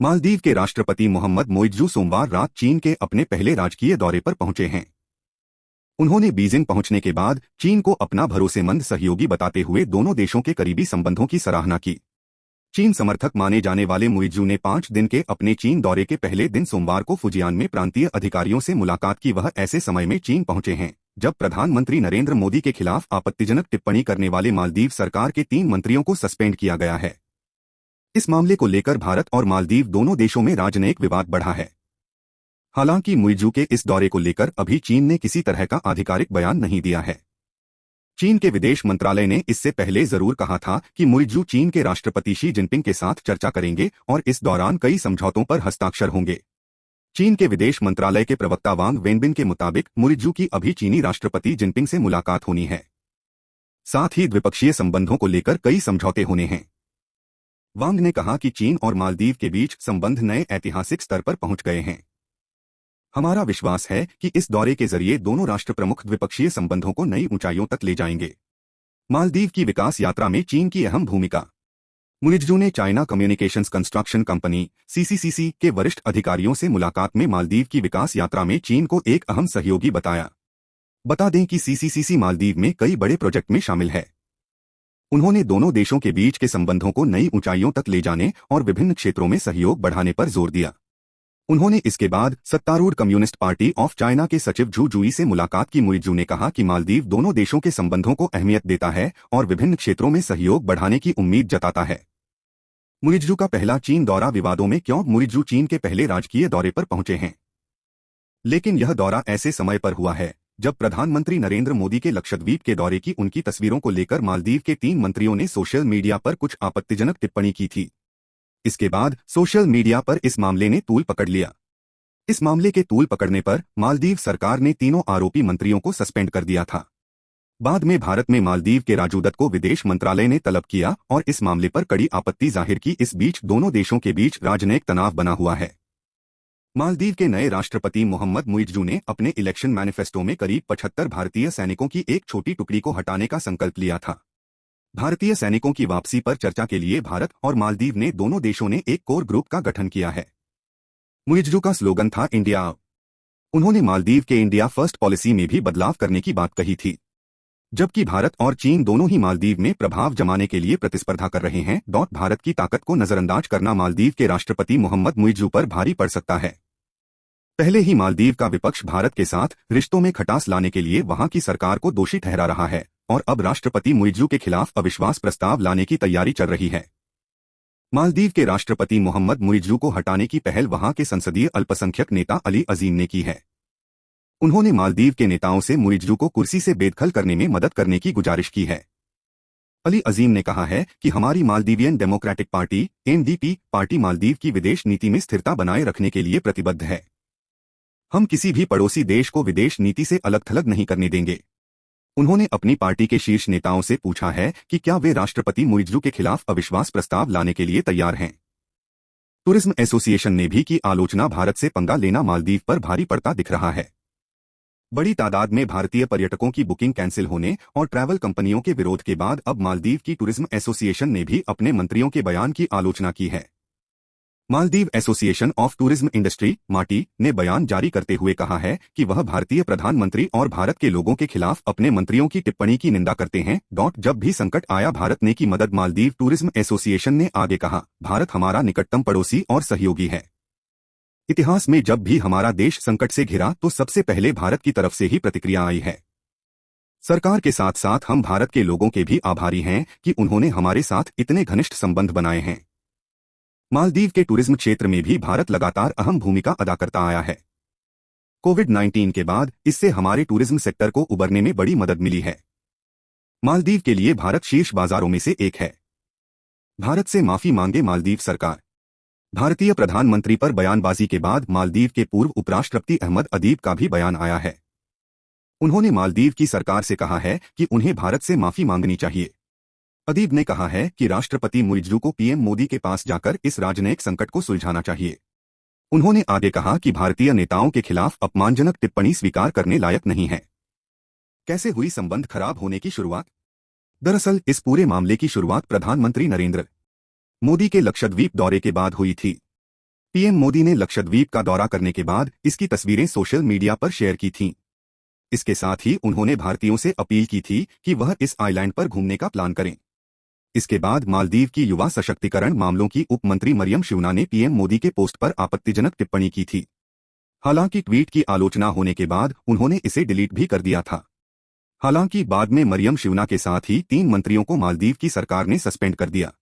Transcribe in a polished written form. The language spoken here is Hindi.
मालदीव के राष्ट्रपति मोहम्मद मोइज्जू सोमवार रात चीन के अपने पहले राजकीय दौरे पर पहुंचे हैं। उन्होंने बीजिंग पहुंचने के बाद चीन को अपना भरोसेमंद सहयोगी बताते हुए दोनों देशों के करीबी संबंधों की सराहना की। चीन समर्थक माने जाने वाले मोइज्जू ने 5 दिन के अपने चीन दौरे के पहले दिन सोमवार को फुजियान में प्रांतीय अधिकारियों से मुलाकात की। वह ऐसे समय में चीन पहुंचे हैं जब प्रधानमंत्री नरेंद्र मोदी के खिलाफ आपत्तिजनक टिप्पणी करने वाले मालदीव सरकार के 3 मंत्रियों को सस्पेंड किया गया है। इस मामले को लेकर भारत और मालदीव दोनों देशों में राजनयिक विवाद बढ़ा है। हालांकि मोइज्जू के इस दौरे को लेकर अभी चीन ने किसी तरह का आधिकारिक बयान नहीं दिया है। चीन के विदेश मंत्रालय ने इससे पहले जरूर कहा था कि मोइज्जू चीन के राष्ट्रपति शी जिनपिंग के साथ चर्चा करेंगे और इस दौरान कई समझौतों पर हस्ताक्षर होंगे। चीन के विदेश मंत्रालय के प्रवक्ता वांग वेनबिन के मुताबिक मोइज्जू की अभी चीनी राष्ट्रपति जिनपिंग से मुलाकात होनी है। साथ ही द्विपक्षीय संबंधों को लेकर कई समझौते होने हैं। वांग ने कहा कि चीन और मालदीव के बीच संबंध नए ऐतिहासिक स्तर पर पहुंच गए हैं। हमारा विश्वास है कि इस दौरे के जरिए दोनों राष्ट्र प्रमुख द्विपक्षीय संबंधों को नई ऊंचाइयों तक ले जाएंगे। मालदीव की विकास यात्रा में चीन की अहम भूमिका। मोइज्जू ने China communications construction company (CCCC) के वरिष्ठ अधिकारियों से मुलाकात में मालदीव की विकास यात्रा में चीन को एक अहम सहयोगी बताया। बता दें कि CCCC मालदीव में कई बड़े प्रोजेक्ट में शामिल है। उन्होंने दोनों देशों के बीच के संबंधों को नई ऊंचाइयों तक ले जाने और विभिन्न क्षेत्रों में सहयोग बढ़ाने पर जोर दिया। उन्होंने इसके बाद सत्तारूढ़ कम्युनिस्ट पार्टी ऑफ चाइना के सचिव झू जुई से मुलाकात की। मोइज्जू ने कहा कि मालदीव दोनों देशों के संबंधों को अहमियत देता है और विभिन्न क्षेत्रों में सहयोग बढ़ाने की उम्मीद जताता है। मोइज्जू का पहला चीन दौरा विवादों में क्यों? मोइज्जू चीन के पहले राजकीय दौरे पर पहुंचे हैं, लेकिन यह दौरा ऐसे समय पर हुआ है जब प्रधानमंत्री नरेंद्र मोदी के लक्षद्वीप के दौरे की उनकी तस्वीरों को लेकर मालदीव के 3 मंत्रियों ने सोशल मीडिया पर कुछ आपत्तिजनक टिप्पणी की थी। इसके बाद सोशल मीडिया पर इस मामले ने तूल पकड़ लिया। इस मामले के तूल पकड़ने पर मालदीव सरकार ने तीनों आरोपी मंत्रियों को सस्पेंड कर दिया था। बाद में भारत में मालदीव के राजदूत को विदेश मंत्रालय ने तलब किया और इस मामले पर कड़ी आपत्ति जाहिर की। इस बीच दोनों देशों के बीच राजनयिक तनाव बना हुआ है। मालदीव के नए राष्ट्रपति मोहम्मद मोइज्जू ने अपने इलेक्शन मैनिफेस्टो में करीब 75 भारतीय सैनिकों की एक छोटी टुकड़ी को हटाने का संकल्प लिया था। भारतीय सैनिकों की वापसी पर चर्चा के लिए भारत और मालदीव ने दोनों देशों ने एक कोर ग्रुप का गठन किया है। मोइज्जू का स्लोगन था इंडिया। उन्होंने मालदीव के इंडिया फर्स्ट पॉलिसी में भी बदलाव करने की बात कही थी। जबकि भारत और चीन दोनों ही मालदीव में प्रभाव जमाने के लिए प्रतिस्पर्धा कर रहे हैं। भारत की ताकत को नजरअंदाज करना मालदीव के राष्ट्रपति मोहम्मद मोइज्जू पर भारी पड़ सकता है। पहले ही मालदीव का विपक्ष भारत के साथ रिश्तों में खटास लाने के लिए वहां की सरकार को दोषी ठहरा रहा है और अब राष्ट्रपति मोइज्जू के खिलाफ अविश्वास प्रस्ताव लाने की तैयारी चल रही है। मालदीव के राष्ट्रपति मोहम्मद मोइज्जू को हटाने की पहल वहां के संसदीय अल्पसंख्यक नेता अली अजीम ने की है। उन्होंने मालदीव के नेताओं से मोइज्जू को कुर्सी से बेदखल करने में मदद करने की गुजारिश की है। अली अजीम ने कहा है कि हमारी Maldivian democratic party (MDP) party Maldives की विदेश नीति में स्थिरता बनाए रखने के लिए प्रतिबद्ध है। हम किसी भी पड़ोसी देश को विदेश नीति से अलग-थलग नहीं करने देंगे। उन्होंने अपनी पार्टी के शीर्ष नेताओं से पूछा है कि क्या वे राष्ट्रपति मोइज्जू के खिलाफ अविश्वास प्रस्ताव लाने के लिए तैयार हैं। टूरिज्म एसोसिएशन ने भी की आलोचना। भारत से पंगा लेना मालदीव पर भारी पड़ता दिख रहा है। बड़ी तादाद में भारतीय पर्यटकों की बुकिंग कैंसिल होने और ट्रैवल कंपनियों के विरोध के बाद अब मालदीव की टूरिज्म एसोसिएशन ने भी अपने मंत्रियों के बयान की आलोचना की है। Maldives association of tourism industry (माटी) ने बयान जारी करते हुए कहा है कि वह भारतीय प्रधानमंत्री और भारत के लोगों के खिलाफ अपने मंत्रियों की टिप्पणी की निंदा करते हैं। जब भी संकट आया भारत ने की मदद। मालदीव टूरिज्म एसोसिएशन ने आगे कहा, भारत हमारा निकटतम पड़ोसी और सहयोगी है। इतिहास में जब भी हमारा देश संकट से घिरा तो सबसे पहले भारत की तरफ से ही प्रतिक्रिया आई है। सरकार के साथ साथ हम भारत के लोगों के भी आभारी हैं कि उन्होंने हमारे साथ इतने घनिष्ठ संबंध बनाए हैं। मालदीव के टूरिज्म क्षेत्र में भी भारत लगातार अहम भूमिका अदा करता आया है। कोविड-19 के बाद इससे हमारे टूरिज्म सेक्टर को उबरने में बड़ी मदद मिली है। मालदीव के लिए भारत शीर्ष बाजारों में से एक है। भारत से माफी मांगे मालदीव सरकार। भारतीय प्रधानमंत्री पर बयानबाजी के बाद मालदीव के पूर्व उपराष्ट्रपति अहमद अदीब का भी बयान आया है। उन्होंने मालदीव की सरकार से कहा है कि उन्हें भारत से माफी मांगनी चाहिए। अदीब ने कहा है कि राष्ट्रपति मोइज्जू को पीएम मोदी के पास जाकर इस राजनयिक संकट को सुलझाना चाहिए। उन्होंने आगे कहा कि भारतीय नेताओं के खिलाफ अपमानजनक टिप्पणी स्वीकार करने लायक नहीं है। कैसे हुई संबंध खराब होने की शुरुआत? दरअसल इस पूरे मामले की शुरुआत प्रधानमंत्री नरेंद्र मोदी के लक्षद्वीप दौरे के बाद हुई थी। पीएम मोदी ने लक्षद्वीप का दौरा करने के बाद इसकी तस्वीरें सोशल मीडिया पर शेयर की थीं। इसके साथ ही उन्होंने भारतीयों से अपील की थी कि वह इस आइलैंड पर घूमने का प्लान करें। इसके बाद मालदीव की युवा सशक्तिकरण मामलों की उप मंत्री मरियम शिवना ने पीएम मोदी के पोस्ट पर आपत्तिजनक टिप्पणी की थी। हालांकि ट्वीट की आलोचना होने के बाद उन्होंने इसे डिलीट भी कर दिया था। हालांकि बाद में मरियम शिवना के साथ ही 3 मंत्रियों को मालदीव की सरकार ने सस्पेंड कर दिया।